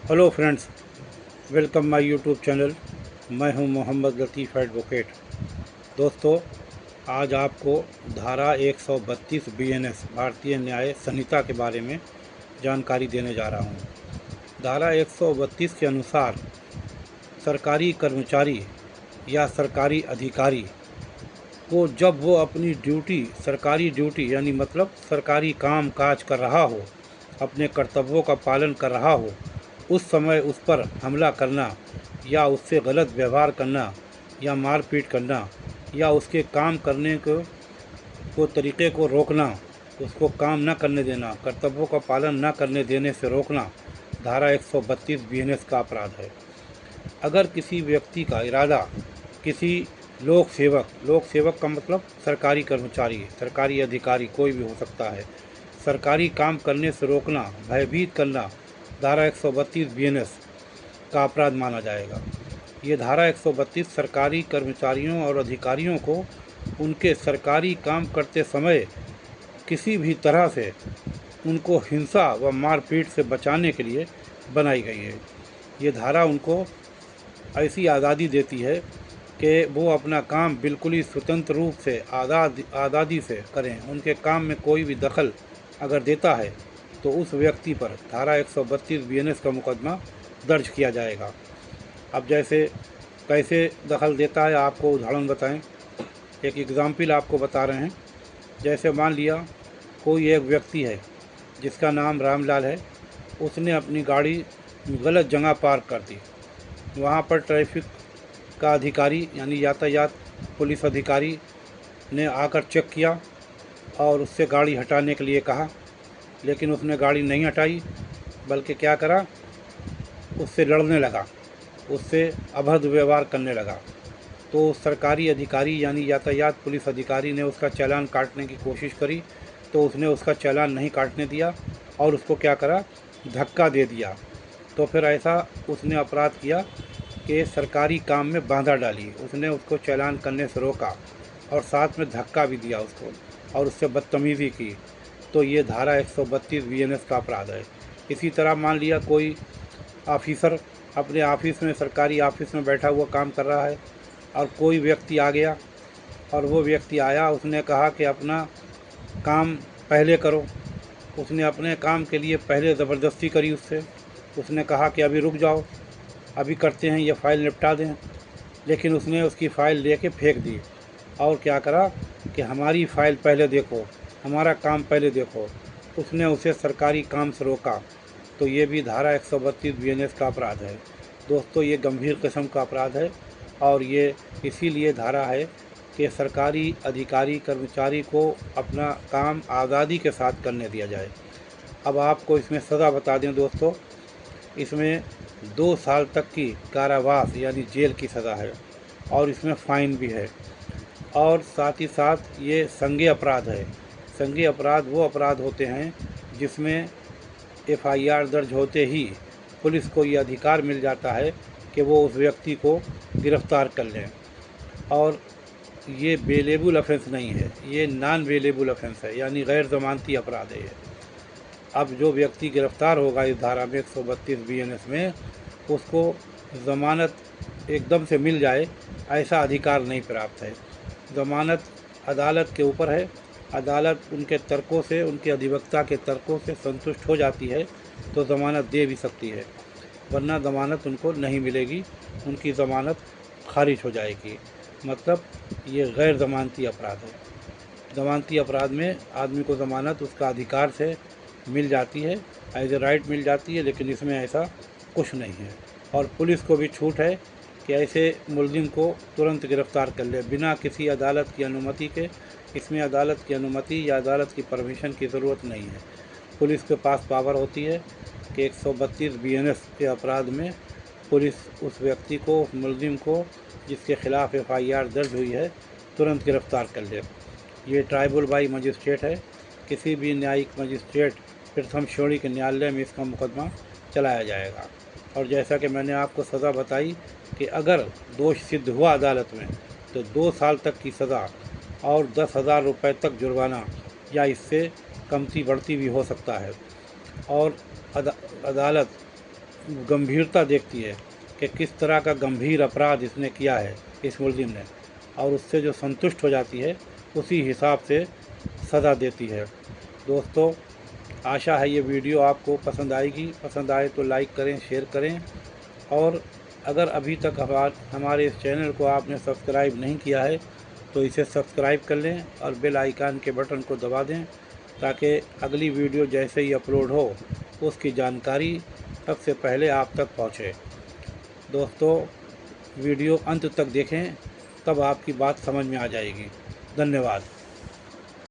Hello friends, welcome my YouTube channel. मैं हूं मोहम्मद लतीफ़ advocate. दोस्तों, आज आपको धारा 132 बीएनएस भारतीय न्याय संहिता के बारे में जानकारी देने जा रहा हूं। धारा 132 के अनुसार सरकारी कर्मचारी या सरकारी अधिकारी को जब वो अपनी ड्यूटी, सरकारी ड्यूटी यानी मतलब सरकारी काम काज कर रहा हो, अपने कर्तव्यों का पालन कर रहा हो, उस समय उस पर हमला करना या उससे गलत व्यवहार करना या मारपीट करना या उसके काम करने को तरीक़े को रोकना, उसको काम न करने देना, कर्तव्यों का पालन न करने देने से रोकना धारा 132 बीएनएस का अपराध है। अगर किसी व्यक्ति का इरादा किसी लोक सेवक का मतलब सरकारी कर्मचारी, सरकारी अधिकारी कोई भी हो सकता है, सरकारी काम करने से रोकना, भयभीत करना धारा 132 बीएनएस का अपराध माना जाएगा। ये धारा 132 सरकारी कर्मचारियों और अधिकारियों को उनके सरकारी काम करते समय किसी भी तरह से उनको हिंसा व मारपीट से बचाने के लिए बनाई गई है। ये धारा उनको ऐसी आज़ादी देती है कि वो अपना काम बिल्कुल ही स्वतंत्र रूप से आज़ादी से करें। उनके काम में कोई भी दखल अगर देता है तो उस व्यक्ति पर धारा 132 बीएनएस का मुकदमा दर्ज किया जाएगा। अब जैसे कैसे दखल देता है, आपको उदाहरण बताएं। एक एग्ज़ाम्पल आपको बता रहे हैं। जैसे मान लिया कोई एक व्यक्ति है जिसका नाम रामलाल है, उसने अपनी गाड़ी गलत जगह पार्क कर दी। वहाँ पर ट्रैफिक का अधिकारी यानी यातायात पुलिस अधिकारी ने आकर चेक किया और उससे गाड़ी हटाने के लिए कहा, लेकिन उसने गाड़ी नहीं हटाई, बल्कि क्या करा, उससे लड़ने लगा, उससे अभद्र व्यवहार करने लगा। तो सरकारी अधिकारी यानी यातायात पुलिस अधिकारी ने उसका चालान काटने की कोशिश करी, तो उसने उसका चालान नहीं काटने दिया और उसको क्या करा, धक्का दे दिया। तो फिर ऐसा उसने अपराध किया कि सरकारी काम में बाधा डाली। उसने उसको चालान करने से रोका और साथ में धक्का भी दिया उसको और उससे बदतमीज़ी की। तो ये धारा 132 बीएनएस का अपराध है। इसी तरह मान लिया कोई ऑफिसर अपने ऑफिस में, सरकारी ऑफिस में बैठा हुआ काम कर रहा है और कोई व्यक्ति आ गया और वो व्यक्ति आया, उसने कहा कि अपना काम पहले करो। उसने अपने काम के लिए पहले ज़बरदस्ती करी उससे। उसने कहा कि अभी रुक जाओ, अभी करते हैं, ये फ़ाइल निपटा दें। लेकिन उसने उसकी फ़ाइल लेके फेंक दी और क्या करा कि हमारी फ़ाइल पहले देखो, हमारा काम पहले देखो। उसने उसे सरकारी काम से रोका। तो ये भी धारा 132 बीएनएस का अपराध है। दोस्तों, ये गंभीर किस्म का अपराध है और ये इसीलिए धारा है कि सरकारी अधिकारी कर्मचारी को अपना काम आज़ादी के साथ करने दिया जाए। अब आपको इसमें सज़ा बता दें दोस्तों, इसमें 2 साल तक की कारावास यानी जेल की सज़ा है और इसमें फ़ाइन भी है। और साथ ही साथ ये संज्ञेय अपराध है। संज्ञेय अपराध वो अपराध होते हैं जिसमें एफआईआर दर्ज होते ही पुलिस को ये अधिकार मिल जाता है कि वो उस व्यक्ति को गिरफ़्तार कर लें। और ये बेलेबल ऑफेंस नहीं है, ये नॉन बेलेबल ऑफेंस है, यानी गैर ज़मानती अपराध है ये। अब जो व्यक्ति गिरफ़्तार होगा इस धारा में 132 बीएनएस में, उसको ज़मानत एकदम से मिल जाए ऐसा अधिकार नहीं प्राप्त है। ज़मानत अदालत के ऊपर है। अदालत उनके तर्कों से, उनके अधिवक्ता के तर्कों से संतुष्ट हो जाती है तो ज़मानत दे भी सकती है, वरना ज़मानत उनको नहीं मिलेगी, उनकी ज़मानत खारिज हो जाएगी। मतलब ये गैर ज़मानती अपराध है। ज़मानती अपराध में आदमी को ज़मानत उसका अधिकार से मिल जाती है, एज ए राइट मिल जाती है, लेकिन इसमें ऐसा कुछ नहीं है। और पुलिस को भी छूट है कि ऐसे मुलजिम को तुरंत गिरफ़्तार कर ले बिना किसी अदालत की अनुमति के। इसमें अदालत की अनुमति या अदालत की परमिशन की ज़रूरत नहीं है। पुलिस के पास पावर होती है कि 132 बीएनएस के अपराध में पुलिस उस व्यक्ति को, उस मुलजिम को जिसके ख़िलाफ़ एफआईआर दर्ज हुई है, तुरंत गिरफ़्तार कर ले। ये ट्राइबल बाई मजिस्ट्रेट है। किसी भी न्यायिक मजिस्ट्रेट प्रथम श्रेणी के न्यायालय में इसका मुकदमा चलाया जाएगा। और जैसा कि मैंने आपको सज़ा बताई कि अगर दोष सिद्ध हुआ अदालत में तो 2 साल तक की सज़ा और 10,000 रुपये तक जुर्माना या इससे कमती बढ़ती भी हो सकता है। और अदालत गंभीरता देखती है कि किस तरह का गंभीर अपराध इसने किया है इस मुलजिम ने, और उससे जो संतुष्ट हो जाती है उसी हिसाब से सज़ा देती है। दोस्तों, आशा है ये वीडियो आपको पसंद आएगी। पसंद आए तो लाइक करें, शेयर करें, और अगर अभी तक हमारे इस चैनल को आपने सब्सक्राइब नहीं किया है तो इसे सब्सक्राइब कर लें और बेल आइकन के बटन को दबा दें, ताकि अगली वीडियो जैसे ही अपलोड हो उसकी जानकारी सबसे पहले आप तक पहुँचे। दोस्तों, वीडियो अंत तक देखें, तब आपकी बात समझ में आ जाएगी। धन्यवाद।